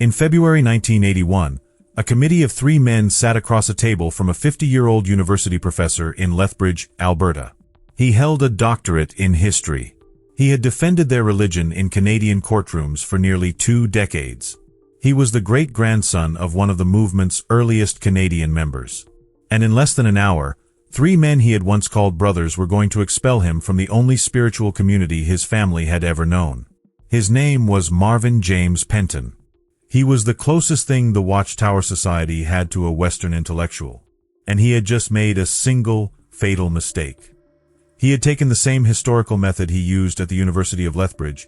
In February 1981, a committee of 3 men sat across a table from a 50-year-old university professor in Lethbridge, Alberta. He held a doctorate in history. He had defended their religion in Canadian courtrooms for nearly 2 decades. He was the great-grandson of one of the movement's earliest Canadian members. And in less than an hour, 3 men he had once called brothers were going to expel him from the only spiritual community his family had ever known. His name was Marvin James Penton. He was the closest thing the Watchtower Society had to a Western intellectual. And he had just made a single, fatal mistake. He had taken the same historical method he used at the University of Lethbridge,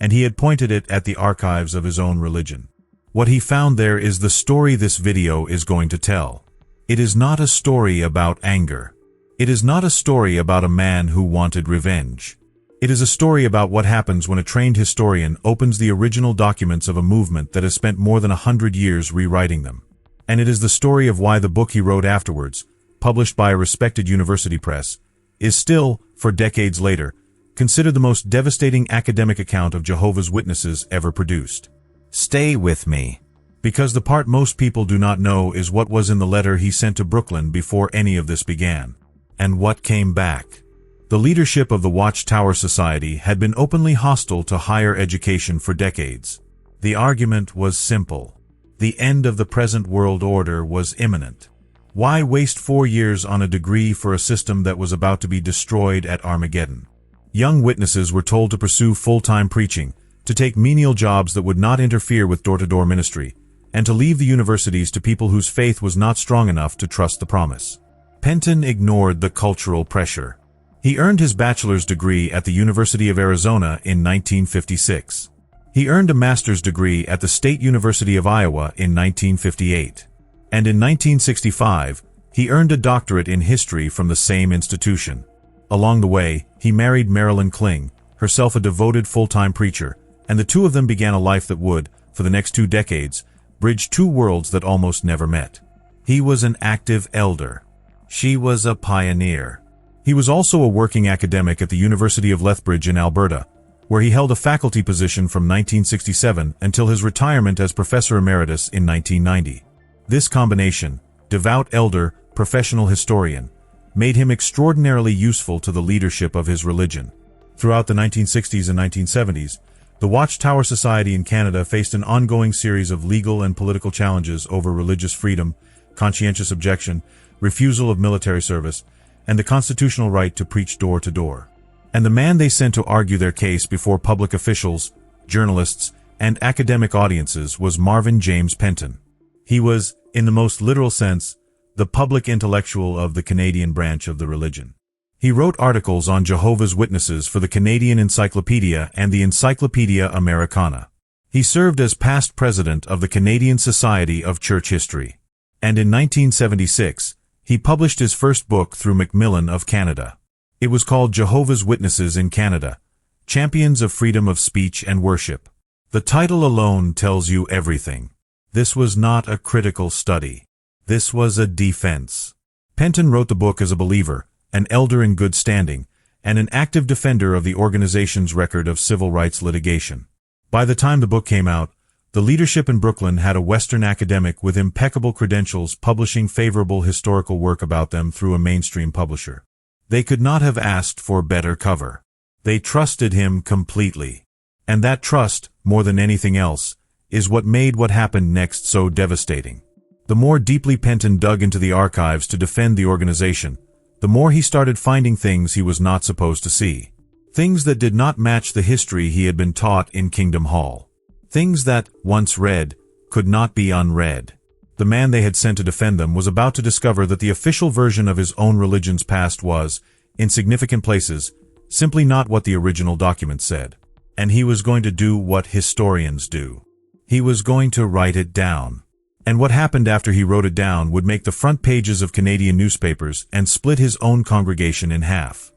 and he had pointed it at the archives of his own religion. What he found there is the story this video is going to tell. It is not a story about anger. It is not a story about a man who wanted revenge. It is a story about what happens when a trained historian opens the original documents of a movement that has spent more than 100 years rewriting them. And it is the story of why the book he wrote afterwards, published by a respected university press, is still, for decades later, considered the most devastating academic account of Jehovah's Witnesses ever produced. Stay with me, because the part most people do not know is what was in the letter he sent to Brooklyn before any of this began, and what came back. The leadership of the Watchtower Society had been openly hostile to higher education for decades. The argument was simple. The end of the present world order was imminent. Why waste 4 years on a degree for a system that was about to be destroyed at Armageddon? Young witnesses were told to pursue full-time preaching, to take menial jobs that would not interfere with door-to-door ministry, and to leave the universities to people whose faith was not strong enough to trust the promise. Penton ignored the cultural pressure. He earned his bachelor's degree at the University of Arizona in 1956. He earned a master's degree at the State University of Iowa in 1958. And in 1965, he earned a doctorate in history from the same institution. Along the way, he married Marilyn Kling, herself a devoted full-time preacher, and the two of them began a life that would, for the next 2 decades, bridge 2 worlds that almost never met. He was an active elder. She was a pioneer. He was also a working academic at the University of Lethbridge in Alberta, where he held a faculty position from 1967 until his retirement as professor emeritus in 1990. This combination, devout elder, professional historian, made him extraordinarily useful to the leadership of his religion. Throughout the 1960s and 1970s, the Watchtower Society in Canada faced an ongoing series of legal and political challenges over religious freedom, conscientious objection, refusal of military service, and the constitutional right to preach door to door. And the man they sent to argue their case before public officials, journalists, and academic audiences was Marvin James Penton. He was, in the most literal sense, the public intellectual of the Canadian branch of the religion. He wrote articles on Jehovah's Witnesses for the Canadian Encyclopedia and the Encyclopedia Americana. He served as past president of the Canadian Society of Church History. And in 1976, he published his first book through Macmillan of Canada. It was called Jehovah's Witnesses in Canada, Champions of Freedom of Speech and Worship. The title alone tells you everything. This was not a critical study. This was a defense. Penton wrote the book as a believer, an elder in good standing, and an active defender of the organization's record of civil rights litigation. By the time the book came out, the leadership in Brooklyn had a Western academic with impeccable credentials publishing favorable historical work about them through a mainstream publisher. They could not have asked for better cover. They trusted him completely. And that trust, more than anything else, is what made what happened next so devastating. The more deeply Penton dug into the archives to defend the organization, the more he started finding things he was not supposed to see. Things that did not match the history he had been taught in Kingdom Hall. Things that, once read, could not be unread. The man they had sent to defend them was about to discover that the official version of his own religion's past was, in significant places, simply not what the original document said. And he was going to do what historians do. He was going to write it down. And what happened after he wrote it down would make the front pages of Canadian newspapers and split his own congregation in half.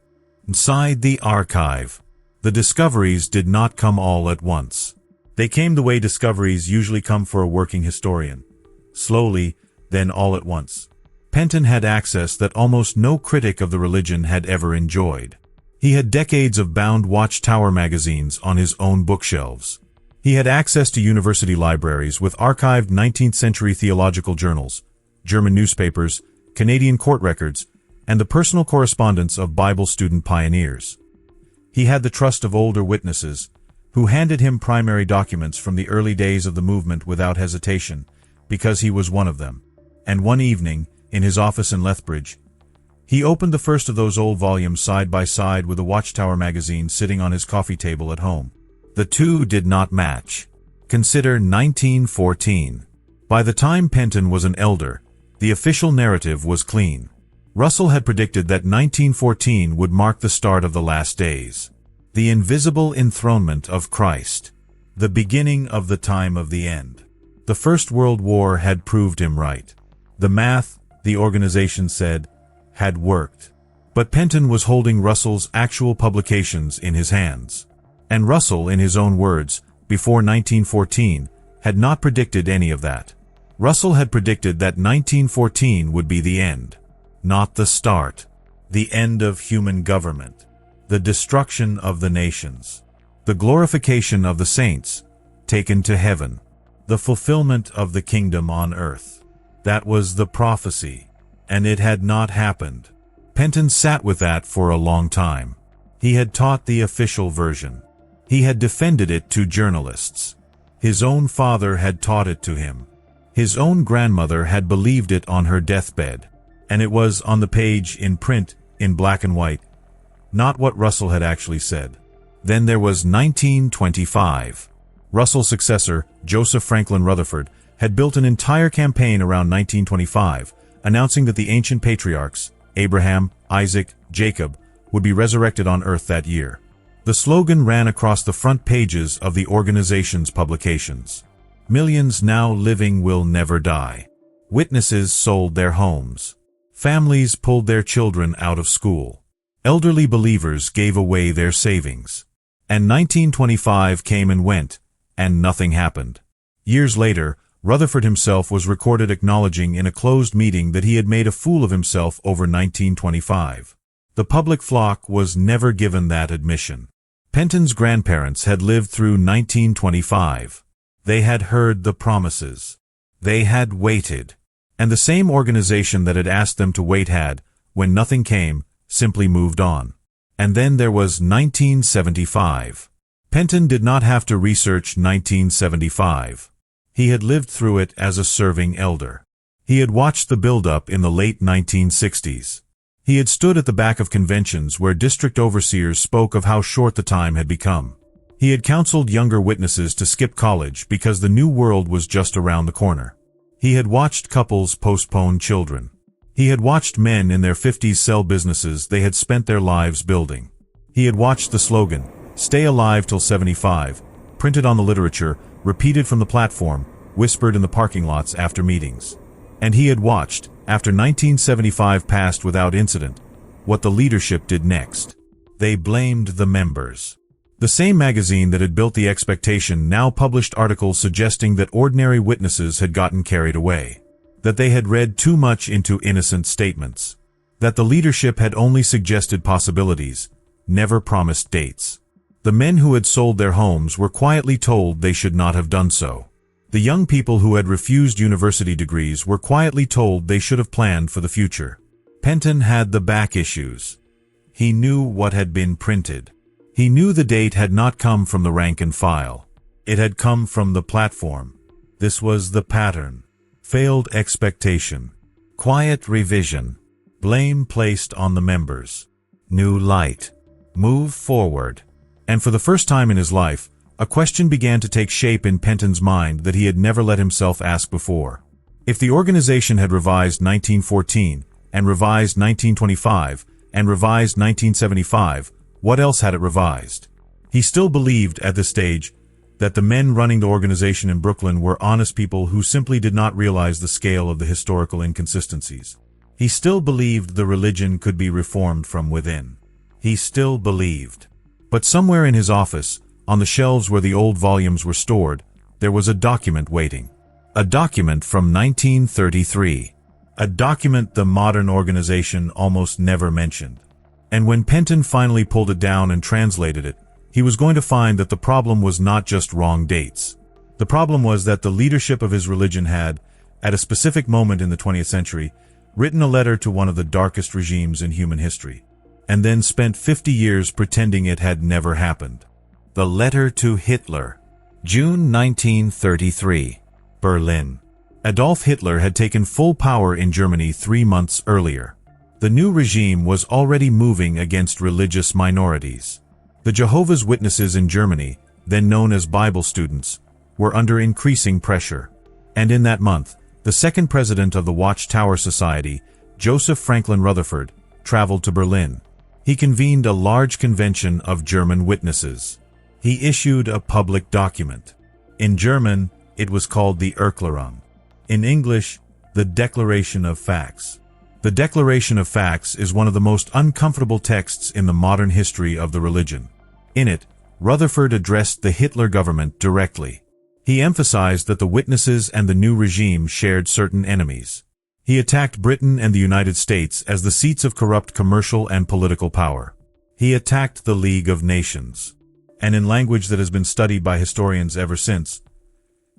Inside the archive, the discoveries did not come all at once. They came the way discoveries usually come for a working historian. Slowly, then all at once. Penton had access that almost no critic of the religion had ever enjoyed. He had decades of bound Watchtower magazines on his own bookshelves. He had access to university libraries with archived 19th-century theological journals, German newspapers, Canadian court records, and the personal correspondence of Bible student pioneers. He had the trust of older witnesses, who handed him primary documents from the early days of the movement without hesitation, because he was one of them. And one evening, in his office in Lethbridge, he opened the first of those old volumes side by side with a Watchtower magazine sitting on his coffee table at home. The two did not match. Consider 1914. By the time Penton was an elder, the official narrative was clean. Russell had predicted that 1914 would mark the start of the last days. The invisible enthronement of Christ. The beginning of the time of the end. The First World War had proved him right. The math, the organization said, had worked. But Penton was holding Russell's actual publications in his hands. And Russell, in his own words, before 1914, had not predicted any of that. Russell had predicted that 1914 would be the end. Not the start. The end of human government. The destruction of the nations. The glorification of the saints, taken to heaven. The fulfillment of the kingdom on earth. That was the prophecy. And it had not happened. Penton sat with that for a long time. He had taught the official version. He had defended it to journalists. His own father had taught it to him. His own grandmother had believed it on her deathbed. And it was on the page in print, in black and white, not what Russell had actually said. Then there was 1925. Russell's successor, Joseph Franklin Rutherford, had built an entire campaign around 1925, announcing that the ancient patriarchs, Abraham, Isaac, Jacob, would be resurrected on earth that year. The slogan ran across the front pages of the organization's publications. Millions now living will never die. Witnesses sold their homes. Families pulled their children out of school. Elderly believers gave away their savings. And 1925 came and went, and nothing happened. Years later, Rutherford himself was recorded acknowledging in a closed meeting that he had made a fool of himself over 1925. The public flock was never given that admission. Penton's grandparents had lived through 1925. They had heard the promises. They had waited. And the same organization that had asked them to wait had, when nothing came, simply moved on. And then there was 1975. Penton did not have to research 1975. He had lived through it as a serving elder. He had watched the build-up in the late 1960s. He had stood at the back of conventions where district overseers spoke of how short the time had become. He had counseled younger witnesses to skip college because the new world was just around the corner. He had watched couples postpone children. He had watched men in their 50s sell businesses they had spent their lives building. He had watched the slogan, "Stay alive till 75, printed on the literature, repeated from the platform, whispered in the parking lots after meetings. And he had watched, after 1975 passed without incident, what the leadership did next. They blamed the members. The same magazine that had built the expectation now published articles suggesting that ordinary witnesses had gotten carried away, that they had read too much into innocent statements, that the leadership had only suggested possibilities, never promised dates. The men who had sold their homes were quietly told they should not have done so. The young people who had refused university degrees were quietly told they should have planned for the future. Penton had the back issues. He knew what had been printed. He knew the date had not come from the rank and file. It had come from the platform. This was the pattern. Failed expectation. Quiet revision. Blame placed on the members. New light. Move forward. And for the first time in his life, a question began to take shape in Penton's mind that he had never let himself ask before. If the organization had revised 1914, and revised 1925, and revised 1975, what else had it revised? He still believed, at this stage, that the men running the organization in Brooklyn were honest people who simply did not realize the scale of the historical inconsistencies. He still believed the religion could be reformed from within. He still believed. But somewhere in his office, on the shelves where the old volumes were stored, there was a document waiting. A document from 1933. A document the modern organization almost never mentioned. And when Penton finally pulled it down and translated it, he was going to find that the problem was not just wrong dates. The problem was that the leadership of his religion had, at a specific moment in the 20th century, written a letter to one of the darkest regimes in human history, and then spent 50 years pretending it had never happened. The letter to Hitler. June 1933. Berlin. Adolf Hitler had taken full power in Germany 3 months earlier. The new regime was already moving against religious minorities. The Jehovah's Witnesses in Germany, then known as Bible students, were under increasing pressure. And in that month, the second president of the Watchtower Society, Joseph Franklin Rutherford, traveled to Berlin. He convened a large convention of German witnesses. He issued a public document. In German, it was called the Erklärung. In English, the Declaration of Facts. The Declaration of Facts is one of the most uncomfortable texts in the modern history of the religion. In it, Rutherford addressed the Hitler government directly. He emphasized that the witnesses and the new regime shared certain enemies. He attacked Britain and the United States as the seats of corrupt commercial and political power. He attacked the League of Nations. And in language that has been studied by historians ever since,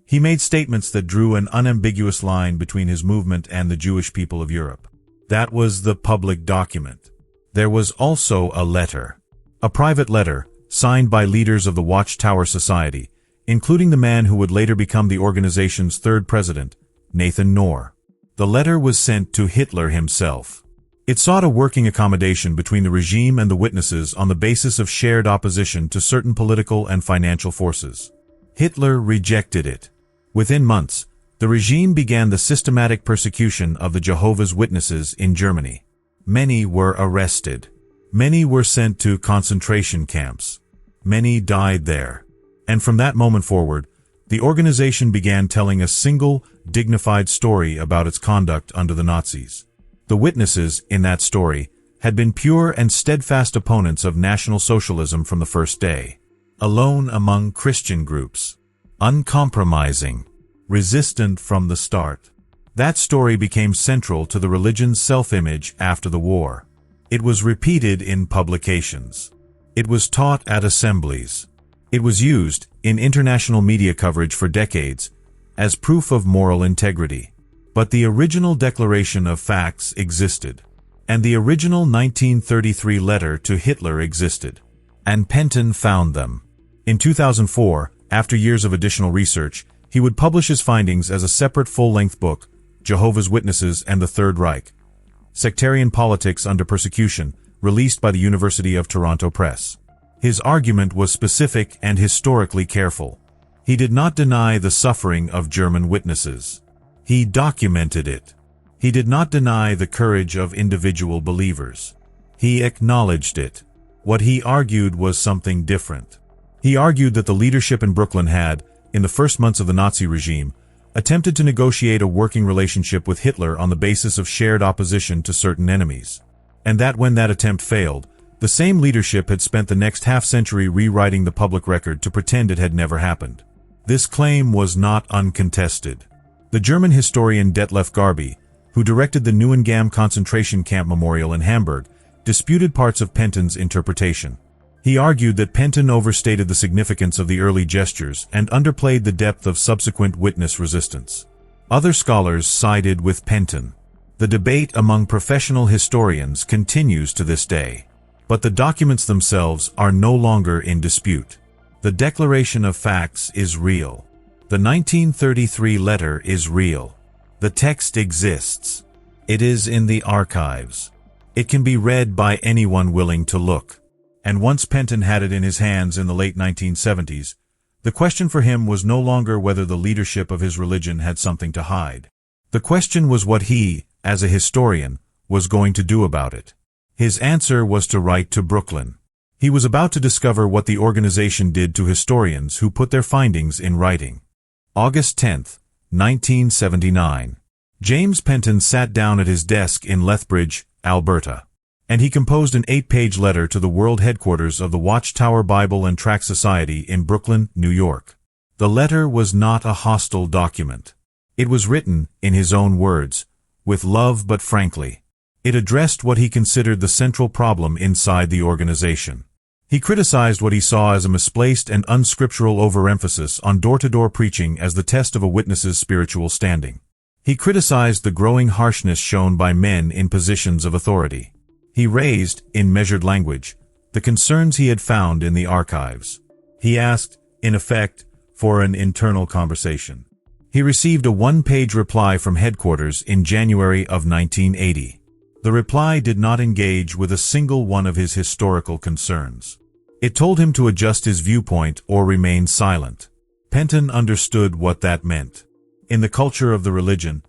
he made statements that drew an unambiguous line between his movement and the Jewish people of Europe. That was the public document. There was also a letter. A private letter, signed by leaders of the Watchtower Society, including the man who would later become the organization's third president, Nathan Knorr. The letter was sent to Hitler himself. It sought a working accommodation between the regime and the witnesses on the basis of shared opposition to certain political and financial forces. Hitler rejected it. Within months, the regime began the systematic persecution of the Jehovah's Witnesses in Germany. Many were arrested. Many were sent to concentration camps. Many died there. And from that moment forward, the organization began telling a single, dignified story about its conduct under the Nazis. The witnesses, in that story, had been pure and steadfast opponents of National Socialism from the first day. Alone among Christian groups. Uncompromising. Resistant from the start. That story became central to the religion's self-image after the war. It was repeated in publications. It was taught at assemblies. It was used, in international media coverage for decades, as proof of moral integrity. But the original Declaration of Facts existed. And the original 1933 letter to Hitler existed. And Penton found them. In 2004, after years of additional research, he would publish his findings as a separate full-length book, Jehovah's Witnesses and the Third Reich, Sectarian Politics Under Persecution, released by the University of Toronto Press. His argument was specific and historically careful. He did not deny the suffering of German witnesses. He documented it. He did not deny the courage of individual believers. He acknowledged it. What he argued was something different. He argued that the leadership in Brooklyn had, in the first months of the Nazi regime, attempted to negotiate a working relationship with Hitler on the basis of shared opposition to certain enemies. And that when that attempt failed, the same leadership had spent the next half-century rewriting the public record to pretend it had never happened. This claim was not uncontested. The German historian Detlef Garby, who directed the Neuengamme concentration camp memorial in Hamburg, disputed parts of Penton's interpretation. He argued that Penton overstated the significance of the early gestures and underplayed the depth of subsequent witness resistance. Other scholars sided with Penton. The debate among professional historians continues to this day. But the documents themselves are no longer in dispute. The Declaration of Facts is real. The 1933 letter is real. The text exists. It is in the archives. It can be read by anyone willing to look. And once Penton had it in his hands in the late 1970s, the question for him was no longer whether the leadership of his religion had something to hide. The question was what he, as a historian, was going to do about it. His answer was to write to Brooklyn. He was about to discover what the organization did to historians who put their findings in writing. August 10, 1979. James Penton sat down at his desk in Lethbridge, Alberta. And he composed an 8-page letter to the world headquarters of the Watchtower Bible and Tract Society in Brooklyn, New York. The letter was not a hostile document. It was written, in his own words, with love but frankly. It addressed what he considered the central problem inside the organization. He criticized what he saw as a misplaced and unscriptural overemphasis on door-to-door preaching as the test of a witness's spiritual standing. He criticized the growing harshness shown by men in positions of authority. He raised, in measured language, the concerns he had found in the archives. He asked, in effect, for an internal conversation. He received a one-page reply from headquarters in January of 1980. The reply did not engage with a single one of his historical concerns. It told him to adjust his viewpoint or remain silent. Penton understood what that meant. In the culture of the religion,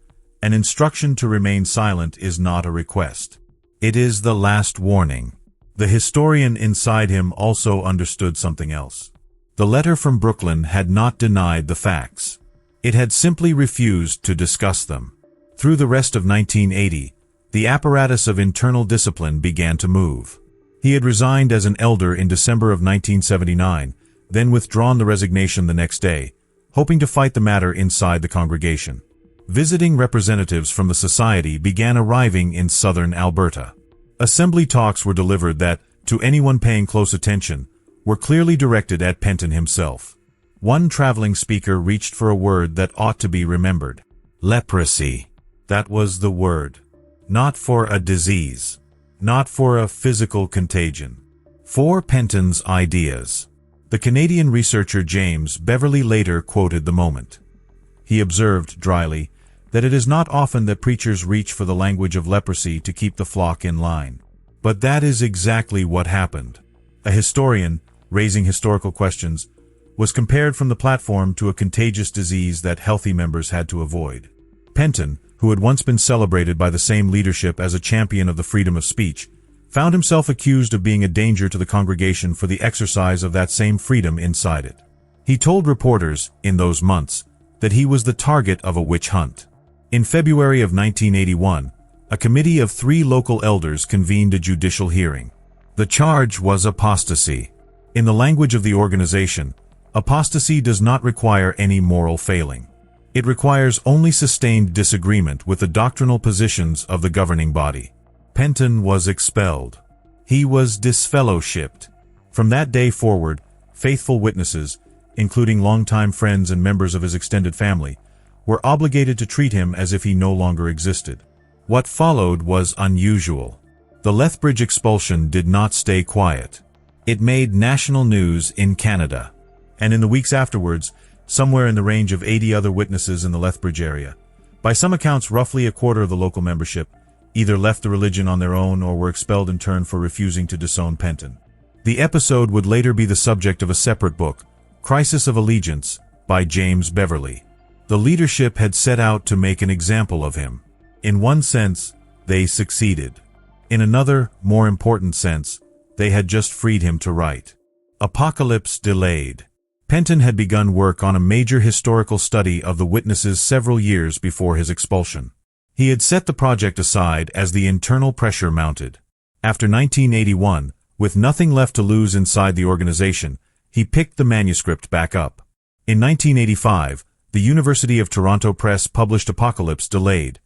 an instruction to remain silent is not a request. It is the last warning. The historian inside him also understood something else. The letter from Brooklyn had not denied the facts. It had simply refused to discuss them. Through the rest of 1980, the apparatus of internal discipline began to move. He had resigned as an elder in December of 1979, then withdrawn the resignation the next day, hoping to fight the matter inside the congregation. Visiting representatives from the society began arriving in southern Alberta. Assembly talks were delivered that, to anyone paying close attention, were clearly directed at Penton himself. One traveling speaker reached for a word that ought to be remembered. Leprosy. That was the word. Not for a disease. Not for a physical contagion. For Penton's ideas. The Canadian researcher James Beverley later quoted the moment. He observed, dryly, that it is not often that preachers reach for the language of leprosy to keep the flock in line. But that is exactly what happened. A historian, raising historical questions, was compared from the platform to a contagious disease that healthy members had to avoid. Penton, who had once been celebrated by the same leadership as a champion of the freedom of speech, found himself accused of being a danger to the congregation for the exercise of that same freedom inside it. He told reporters, in those months, that he was the target of a witch hunt. In February of 1981, a committee of 3 local elders convened a judicial hearing. The charge was apostasy. In the language of the organization, apostasy does not require any moral failing. It requires only sustained disagreement with the doctrinal positions of the governing body. Penton was expelled. He was disfellowshipped. From that day forward, faithful witnesses, including longtime friends and members of his extended family, were obligated to treat him as if he no longer existed. What followed was unusual. The Lethbridge expulsion did not stay quiet. It made national news in Canada. And in the weeks afterwards, somewhere in the range of 80 other witnesses in the Lethbridge area, by some accounts roughly a quarter of the local membership, either left the religion on their own or were expelled in turn for refusing to disown Penton. The episode would later be the subject of a separate book, Crisis of Allegiance, by James Beverley. The leadership had set out to make an example of him. In one sense, they succeeded. In another, more important sense, they had just freed him to write. Apocalypse delayed. Penton had begun work on a major historical study of the witnesses several years before his expulsion. He had set the project aside as the internal pressure mounted. After 1981, with nothing left to lose inside the organization, he picked the manuscript back up. In 1985, the University of Toronto Press published Apocalypse Delayed,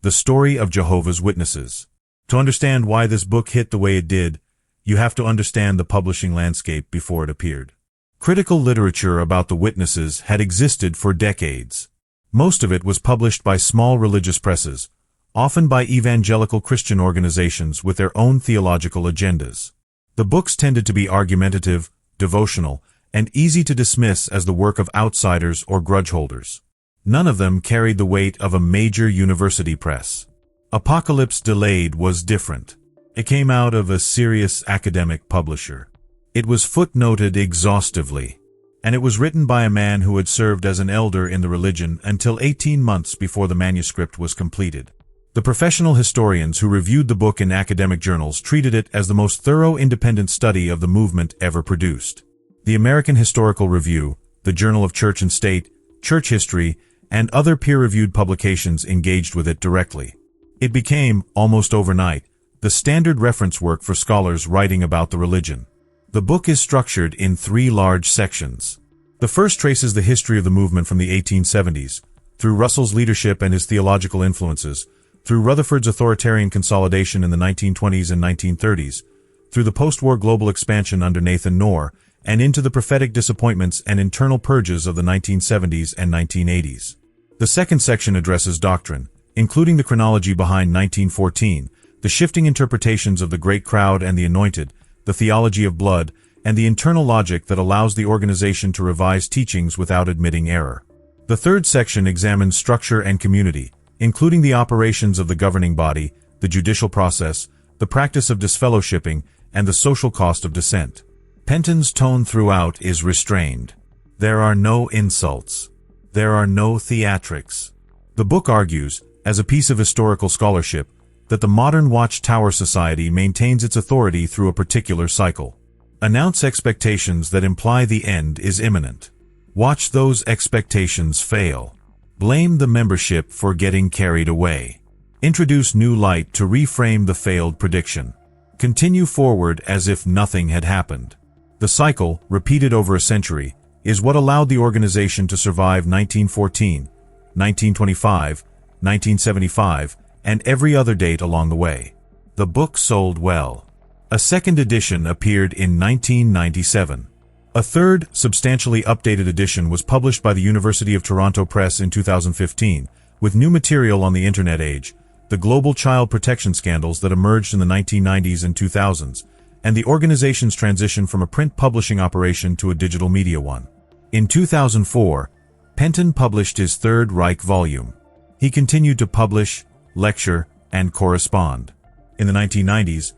The Story of Jehovah's Witnesses. To understand why this book hit the way it did, you have to understand the publishing landscape before it appeared. Critical literature about the witnesses had existed for decades. Most of it was published by small religious presses, often by evangelical Christian organizations with their own theological agendas. The books tended to be argumentative, devotional, and easy to dismiss as the work of outsiders or grudge holders. None of them carried the weight of a major university press. Apocalypse Delayed was different. It came out of a serious academic publisher. It was footnoted exhaustively, and it was written by a man who had served as an elder in the religion until 18 months before the manuscript was completed. The professional historians who reviewed the book in academic journals treated it as the most thorough independent study of the movement ever produced. The American Historical Review, the Journal of Church and State, Church History, and other peer-reviewed publications engaged with it directly. It became, almost overnight, the standard reference work for scholars writing about the religion. The book is structured in 3 large sections. The first traces the history of the movement from the 1870s, through Russell's leadership and his theological influences, through Rutherford's authoritarian consolidation in the 1920s and 1930s, through the post-war global expansion under Nathan Knorr, and into the prophetic disappointments and internal purges of the 1970s and 1980s. The second section addresses doctrine, including the chronology behind 1914, the shifting interpretations of the Great Crowd and the Anointed, the theology of blood, and the internal logic that allows the organization to revise teachings without admitting error. The third section examines structure and community, including the operations of the governing body, the judicial process, the practice of disfellowshipping, and the social cost of dissent. Penton's tone throughout is restrained. There are no insults. There are no theatrics. The book argues, as a piece of historical scholarship, that the modern Watchtower society maintains its authority through a particular cycle. Announce expectations that imply the end is imminent. Watch those expectations fail. Blame the membership for getting carried away. Introduce new light to reframe the failed prediction. Continue forward as if nothing had happened. The cycle, repeated over a century, is what allowed the organization to survive 1914, 1925, 1975, and every other date along the way. The book sold well. A second edition appeared in 1997. A third, substantially updated edition was published by the University of Toronto Press in 2015, with new material on the Internet age, the global child protection scandals that emerged in the 1990s and 2000s, and the organization's transition from a print publishing operation to a digital media one. In 2004, Penton published his Third Reich volume. He continued to publish, lecture, and correspond. In the 1990s,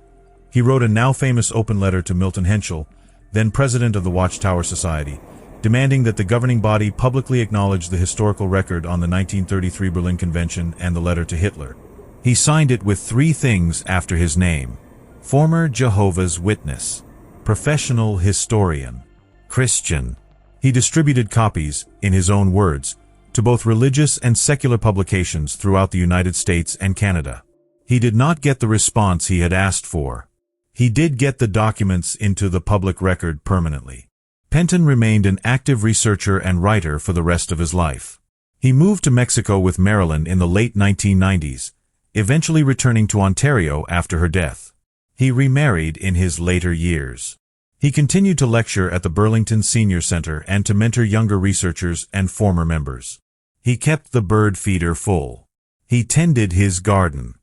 he wrote a now-famous open letter to Milton Henschel, then president of the Watchtower Society, demanding that the governing body publicly acknowledge the historical record on the 1933 Berlin Convention and the letter to Hitler. He signed it with three things after his name: former Jehovah's Witness, professional historian, Christian. He distributed copies, in his own words, to both religious and secular publications throughout the United States and Canada. He did not get the response he had asked for. He did get the documents into the public record permanently. Penton remained an active researcher and writer for the rest of his life. He moved to Mexico with Marilyn in the late 1990s, eventually returning to Ontario after her death. He remarried in his later years. He continued to lecture at the Burlington Senior Center and to mentor younger researchers and former members. He kept the bird feeder full. He tended his garden.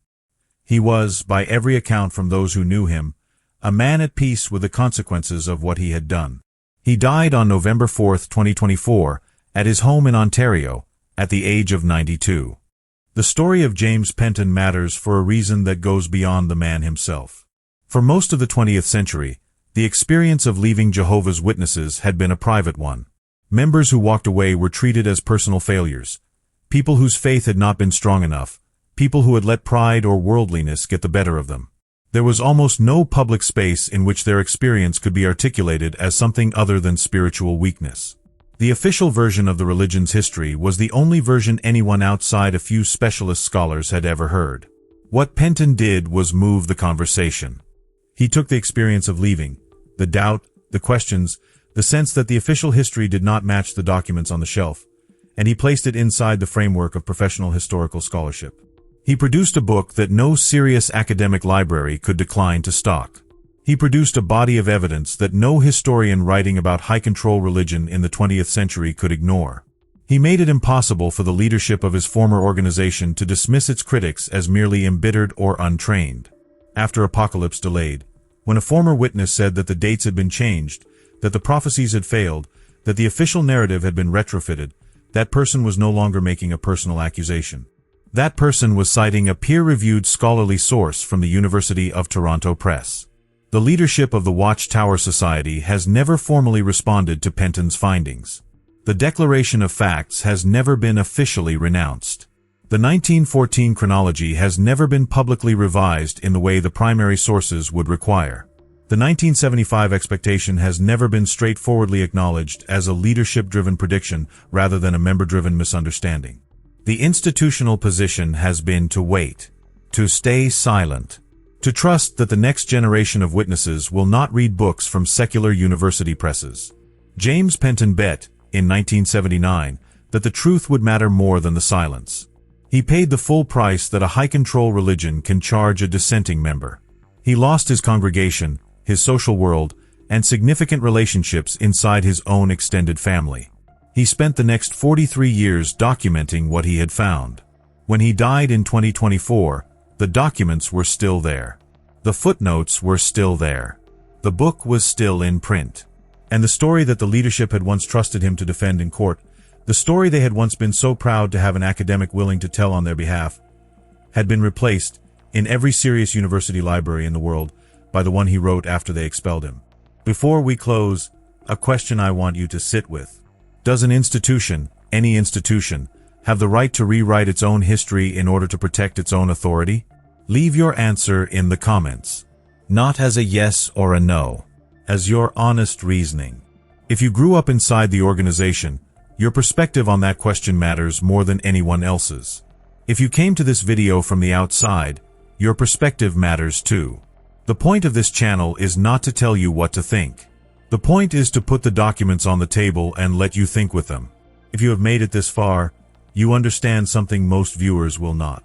He was, by every account from those who knew him, a man at peace with the consequences of what he had done. He died on November 4, 2024, at his home in Ontario, at the age of 92. The story of James Penton matters for a reason that goes beyond the man himself. For most of the 20th century, the experience of leaving Jehovah's Witnesses had been a private one. Members who walked away were treated as personal failures, people whose faith had not been strong enough, people who had let pride or worldliness get the better of them. There was almost no public space in which their experience could be articulated as something other than spiritual weakness. The official version of the religion's history was the only version anyone outside a few specialist scholars had ever heard. What Penton did was move the conversation. He took the experience of leaving, the doubt, the questions, the sense that the official history did not match the documents on the shelf, and he placed it inside the framework of professional historical scholarship. He produced a book that no serious academic library could decline to stock. He produced a body of evidence that no historian writing about high-control religion in the 20th century could ignore. He made it impossible for the leadership of his former organization to dismiss its critics as merely embittered or untrained. After Apocalypse delayed, when a former witness said that the dates had been changed, that the prophecies had failed, that the official narrative had been retrofitted, that person was no longer making a personal accusation. That person was citing a peer-reviewed scholarly source from the University of Toronto Press. The leadership of the Watchtower Society has never formally responded to Penton's findings. The declaration of facts has never been officially renounced. The 1914 chronology has never been publicly revised in the way the primary sources would require. The 1975 expectation has never been straightforwardly acknowledged as a leadership-driven prediction rather than a member-driven misunderstanding. The institutional position has been to wait, to stay silent, to trust that the next generation of witnesses will not read books from secular university presses. James Penton bet, in 1979, that the truth would matter more than the silence. He paid the full price that a high-control religion can charge a dissenting member. He lost his congregation, his social world, and significant relationships inside his own extended family. He spent the next 43 years documenting what he had found. When he died in 2024, the documents were still there. The footnotes were still there. The book was still in print. And the story that the leadership had once trusted him to defend in court, the story they had once been so proud to have an academic willing to tell on their behalf, had been replaced in every serious university library in the world by the one he wrote after they expelled him. Before we close, a question I want you to sit with. Does an institution, any institution, have the right to rewrite its own history in order to protect its own authority? Leave your answer in the comments. Not as a yes or a no, as your honest reasoning. If you grew up inside the organization, your perspective on that question matters more than anyone else's. If you came to this video from the outside, your perspective matters too. The point of this channel is not to tell you what to think. The point is to put the documents on the table and let you think with them. If you have made it this far, you understand something most viewers will not.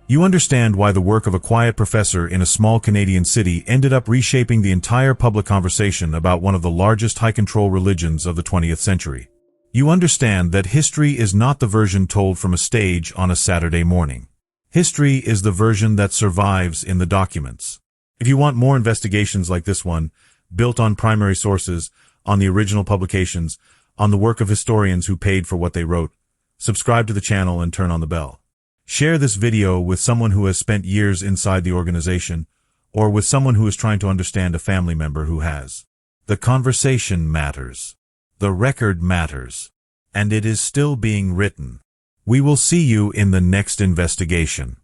You understand why the work of a quiet professor in a small Canadian city ended up reshaping the entire public conversation about one of the largest high-control religions of the 20th century. You understand that history is not the version told from a stage on a Saturday morning. History is the version that survives in the documents. If you want more investigations like this one, built on primary sources, on the original publications, on the work of historians who paid for what they wrote, subscribe to the channel and turn on the bell. Share this video with someone who has spent years inside the organization, or with someone who is trying to understand a family member who has. The conversation matters. The record matters. And it is still being written. We will see you in the next investigation.